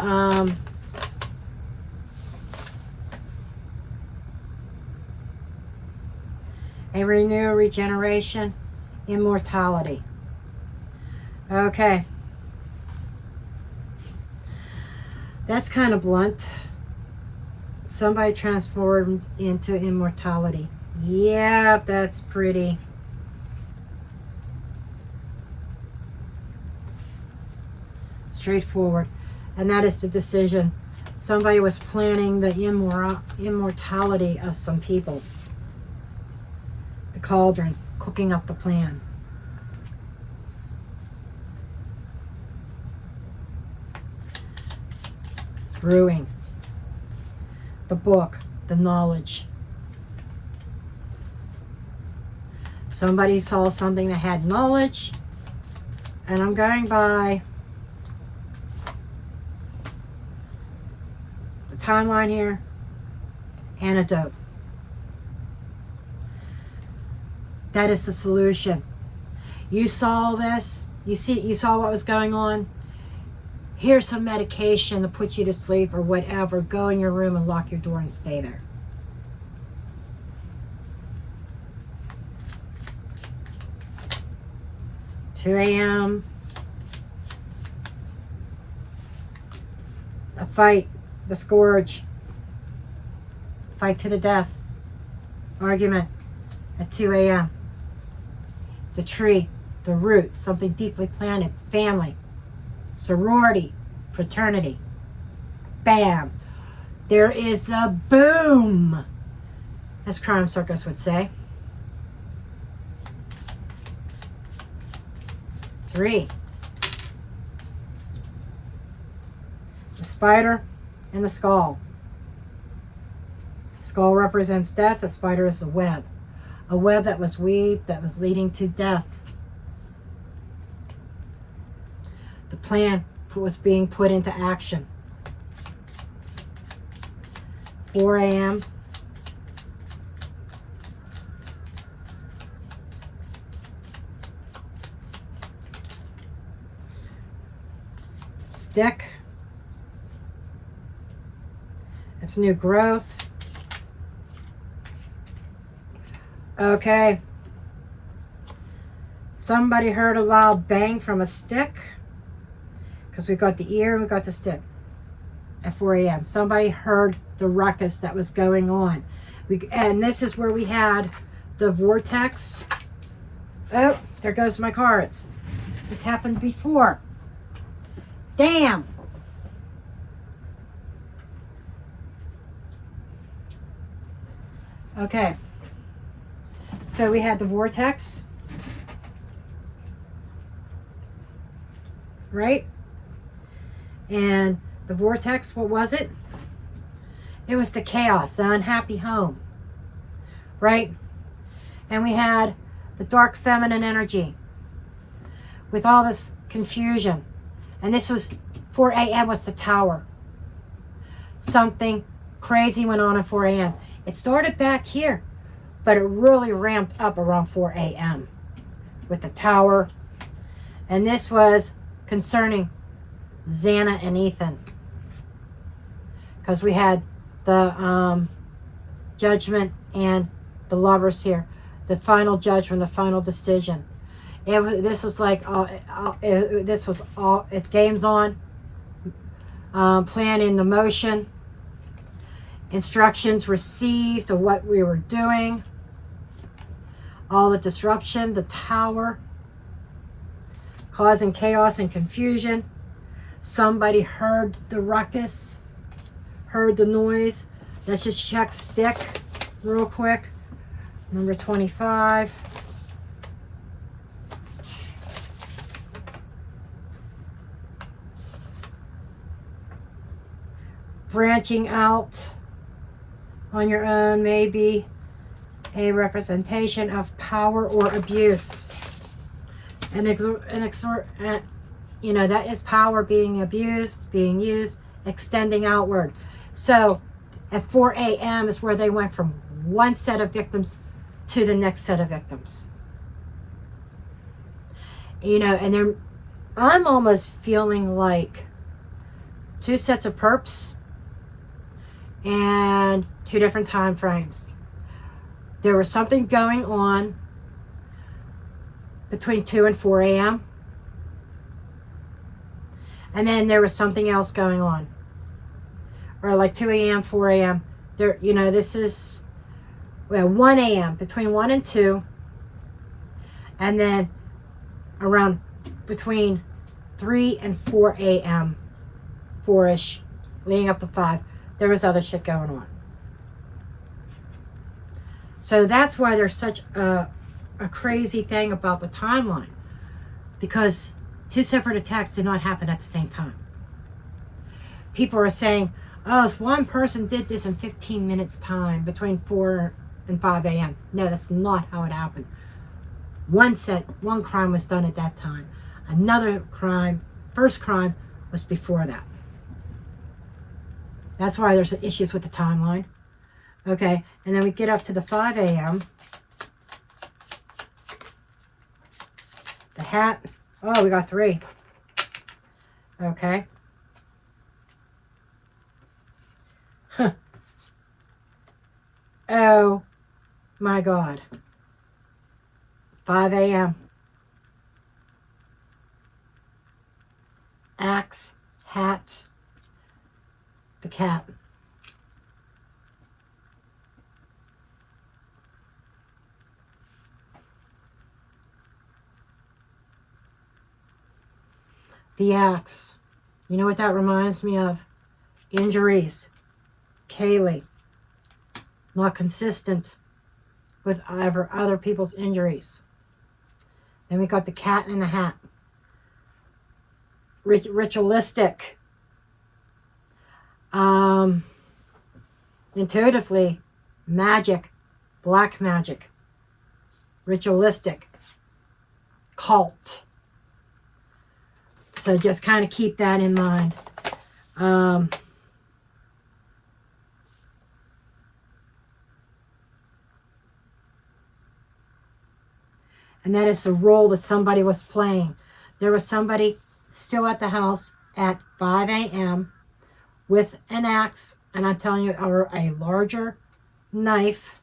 Speaker 1: a renew, regeneration, immortality. Okay. That's kind of blunt. Somebody transformed into immortality. Yeah, that's pretty. Straightforward. And that is the decision. Somebody was planning the immortality of some people. The cauldron, cooking up the plan. Brewing. The book, the knowledge. Somebody saw something that had knowledge, and I'm going by the timeline here. Antidote. That is the solution. You saw this. You saw what was going on. Here's some medication to put you to sleep or whatever. Go in your room and lock your door and stay there. $2 a.m. A fight. The scourge. Fight to the death. Argument at 2 a.m. The tree. The roots. Something deeply planted. Family. Sorority, fraternity. Bam. There is the boom, as Crime Circus would say. 3. The spider and the skull. Skull represents death. The spider is a web. A web that was weaved, that was leading to death. The plan was being put into action. 4 a.m. Stick. It's new growth. Okay. Somebody heard a loud bang from a stick. Because we got the ear and we got the stick at 4 a.m. Somebody heard the ruckus that was going on. And this is where we had the vortex. Oh, there goes my cards. This happened before. Damn. Okay. So we had the vortex. Right? And the vortex, what was it? It was the chaos, the unhappy home. Right? And we had the dark feminine energy with all this confusion. And this was 4 a.m. was the tower. Something crazy went on at 4 a.m. It started back here, but it really ramped up around 4 a.m. with the tower. And this was concerning Xana and Ethan. Because we had the judgment and the lovers here. The final judgment, the final decision. This was like, this was all, it game's on. Plan in the motion. Instructions received of what we were doing. All the disruption, the tower. Causing chaos and confusion. Somebody heard the ruckus. Heard the noise. Let's just check stick real quick. Number 25. Branching out on your own may be a representation of power or abuse. You know, that is power being abused, being used, extending outward. So at 4 a.m. is where they went from one set of victims to the next set of victims. You know, and I'm almost feeling like 2 sets of perps and 2 different time frames. There was something going on between 2 and 4 a.m. And then there was something else going on. Or like 2 a.m., 4 a.m. There, you know, this is, well, 1 a.m., between 1 and 2. And then around between 3 and 4 a.m., 4-ish, leading up to 5, there was other shit going on. So that's why there's such a crazy thing about the timeline. Because 2 separate attacks did not happen at the same time. People are saying, oh, this one person did this in 15 minutes time between 4 and 5 a.m. No, that's not how it happened. One crime was done at that time. Another crime, first crime, was before that. That's why there's issues with the timeline. Okay, and then we get up to the 5 a.m. The hat. Oh, we got 3. Okay. Huh. Oh my God. 5 a.m. Axe, hat, the cat. The axe. You know what that reminds me of? Injuries. Kaylee. Not consistent with other people's injuries. Then we got the cat in the hat. Ritualistic. Intuitively. Magic. Black magic. Ritualistic. Cult. So just kind of keep that in mind. And that is the role that somebody was playing. There was somebody still at the house at 5 a.m. with an axe, and I'm telling you, or a larger knife.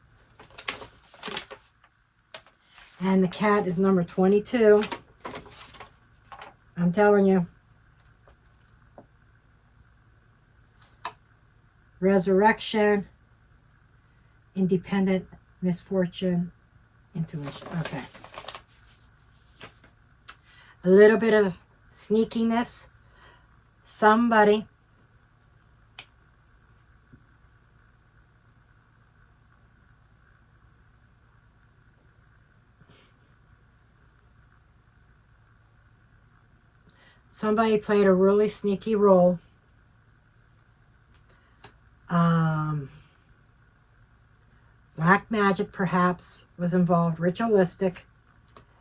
Speaker 1: And the cat is number 22. I'm telling you. Resurrection, independent, misfortune, intuition. Okay. A little bit of sneakiness. Somebody played a really sneaky role. Black magic perhaps was involved. Ritualistic.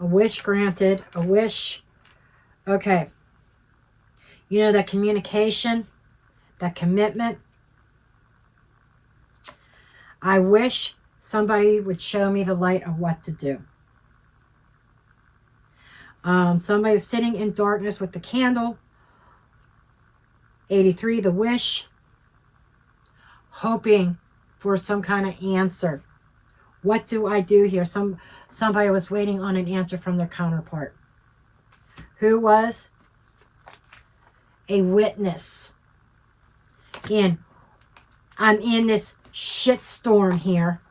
Speaker 1: A wish granted. A wish. Okay. You know, that communication, that commitment. I wish somebody would show me the light of what to do. Somebody was sitting in darkness with the candle. 83, the wish. Hoping for some kind of answer. What do I do here? Somebody was waiting on an answer from their counterpart. Who was a witness. I'm in this shit storm here.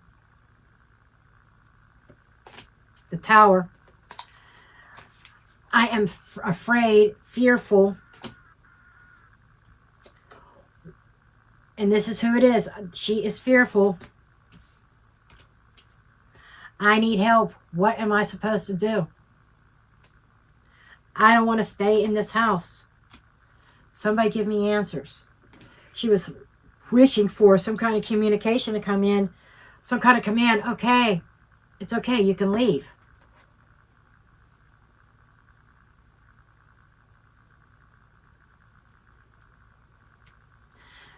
Speaker 1: The Tower. I am afraid, fearful. And this is who it is. She is fearful. I need help. What am I supposed to do? I don't want to stay in this house. Somebody give me answers. She was wishing for some kind of communication to come in. Some kind of command. Okay. It's okay. You can leave.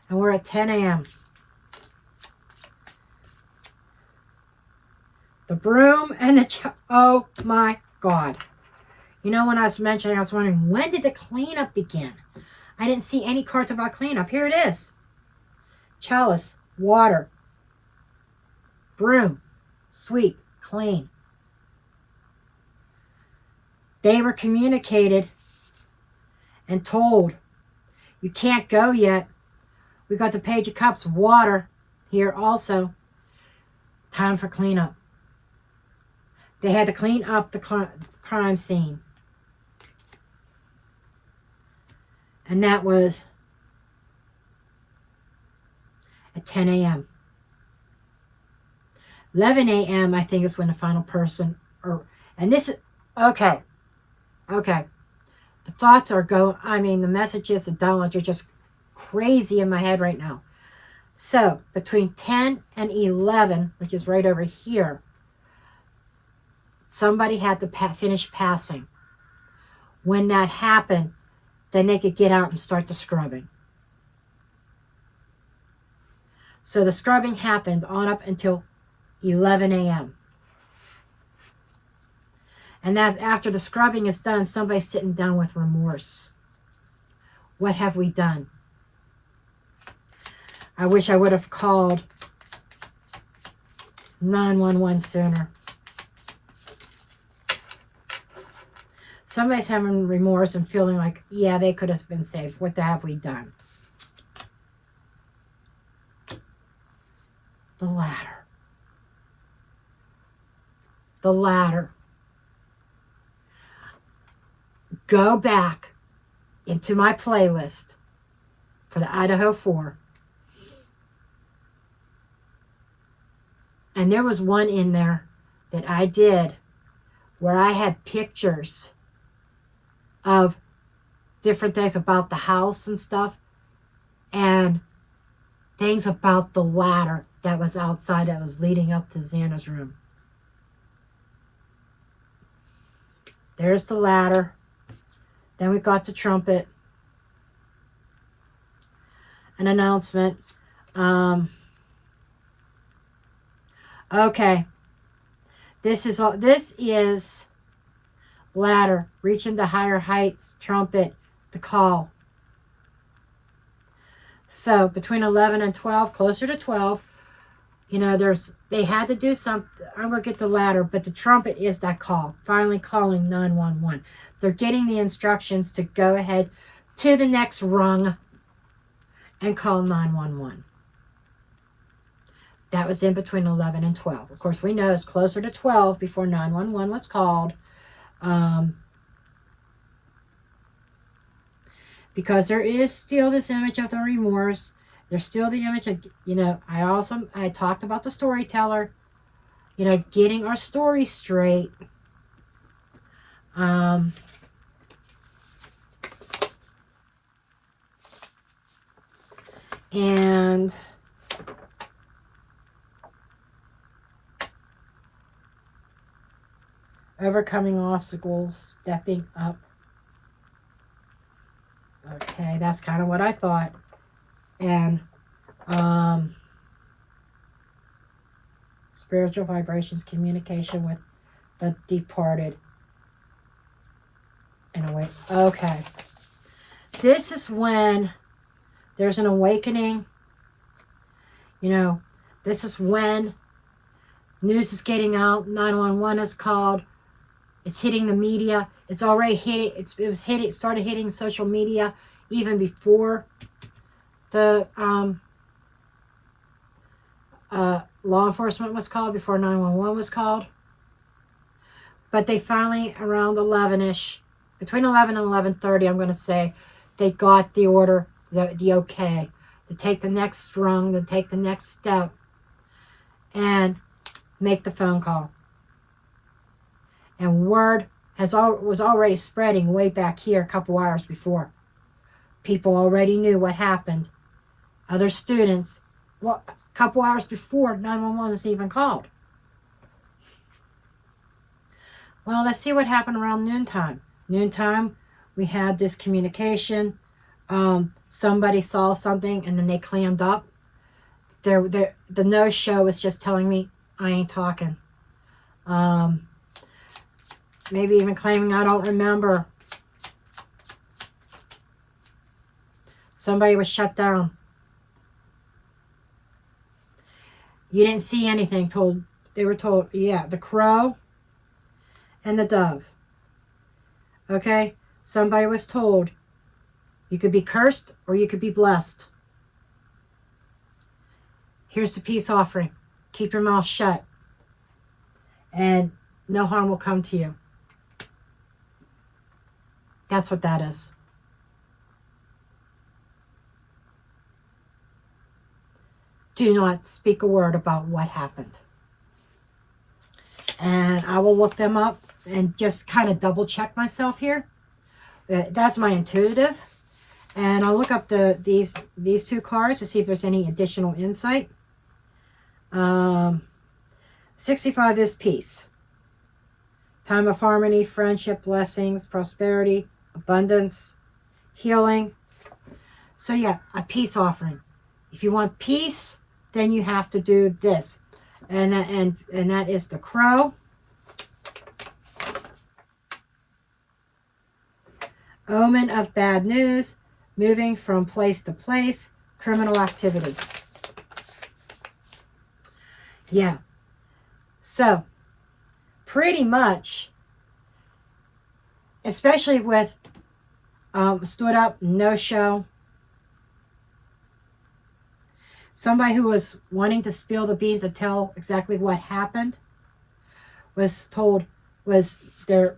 Speaker 1: And we're at 10 a.m. The broom and the... Oh my God. You know, when I was mentioning, I was wondering, when did the cleanup begin? I didn't see any cards about cleanup. Here it is. Chalice, water, broom, sweep, clean. They were communicated and told, you can't go yet. We got the Page of Cups, water here also. Time for cleanup. They had to clean up the crime scene. And that was at 10 a.m. 11 a.m. I think is when the final person, and this is, okay. The thoughts are the messages, the downloads are just crazy in my head right now. So, between 10 and 11, which is right over here, somebody had to finish passing. When that happened, then they could get out and start the scrubbing. So the scrubbing happened on up until 11 a.m. And that's after the scrubbing is done, somebody's sitting down with remorse. What have we done? I wish I would have called 911 sooner. Somebody's having remorse and feeling like, yeah, they could have been saved. What the have we done? The ladder. The ladder. Go back into my playlist for the Idaho 4. And there was one in there that I did where I had pictures of different things about the house and stuff, and things about the ladder that was outside that was leading up to Xana's room. There's the ladder. Then we got the trumpet. An announcement. Okay. This is ladder, reaching to higher heights, trumpet, the call. So between 11 and 12, closer to 12, they had to do something. I'm going to get the ladder, but the trumpet is that call. Finally calling 911. They're getting the instructions to go ahead to the next rung and call 911. That was in between 11 and 12. Of course, we know it's closer to 12 before 911 was called. Because there is still this image of the remorse. There's still the image of, I talked about the storyteller, getting our story straight. And Overcoming obstacles, stepping up. Okay, that's kind of what I thought. And spiritual vibrations, communication with the departed. And awake. Okay. This is when there's an awakening. You know, this is when news is getting out. 911 is called. It's hitting the media. It's already hitting. It started hitting social media even before the law enforcement was called, before 911 was called. But they finally, around 11ish, between 11 and 11:30, I'm going to say, they got the order, the okay, to take the next rung, to take the next step, and make the phone call. And word was already spreading way back here a couple hours before. People already knew what happened. Other students, well, a couple hours before 911 was even called. Well, let's see what happened around noontime. Noontime, we had this communication. Somebody saw something and then they clammed up. The no-show was just telling me, I ain't talking. Maybe even claiming I don't remember. Somebody was shut down. You didn't see anything. They were told, yeah, the crow and the dove. Okay? Somebody was told, you could be cursed or you could be blessed. Here's the peace offering. Keep your mouth shut. And no harm will come to you. That's what that is. Do not speak a word about what happened. And I will look them up and just kind of double check myself here. That's my intuitive. And I'll look up these two cards to see if there's any additional insight. 65 is peace. Time of harmony, friendship, blessings, prosperity, abundance, healing. So yeah, a peace offering. If you want peace, then you have to do this. And that is the crow. Omen of bad news, moving from place to place, criminal activity. Yeah. So, pretty much, especially with stood up, no show. Somebody who was wanting to spill the beans and tell exactly what happened was told their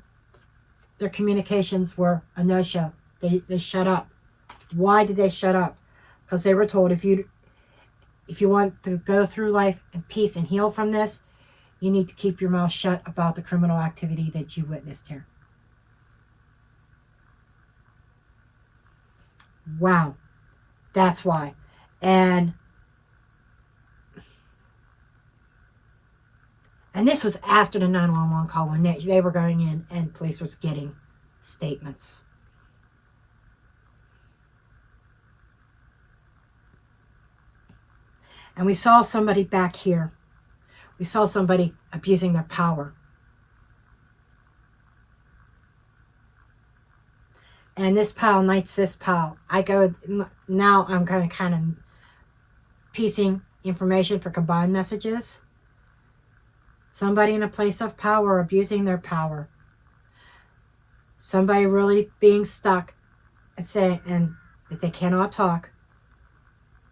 Speaker 1: communications were a no-show. They shut up. Why did they shut up? Because they were told if you want to go through life in peace and heal from this, you need to keep your mouth shut about the criminal activity that you witnessed here. Wow. That's why. And this was after the 911 call when they were going in and police was getting statements. And we saw somebody back here. We saw somebody abusing their power. And this pile knights this pile. Now I'm kind of piecing information for combined messages. Somebody in a place of power abusing their power. Somebody really being stuck and saying and that they cannot talk.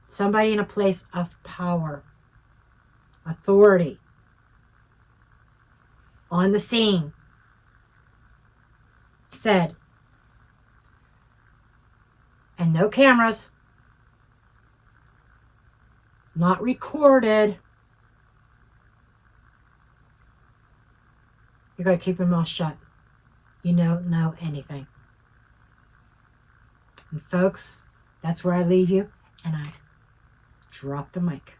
Speaker 1: Somebody in a place of power. Authority. On the scene. Said. And no cameras. Not recorded. You got to keep your mouth shut. You don't know anything. And folks, that's where I leave you. And I drop the mic.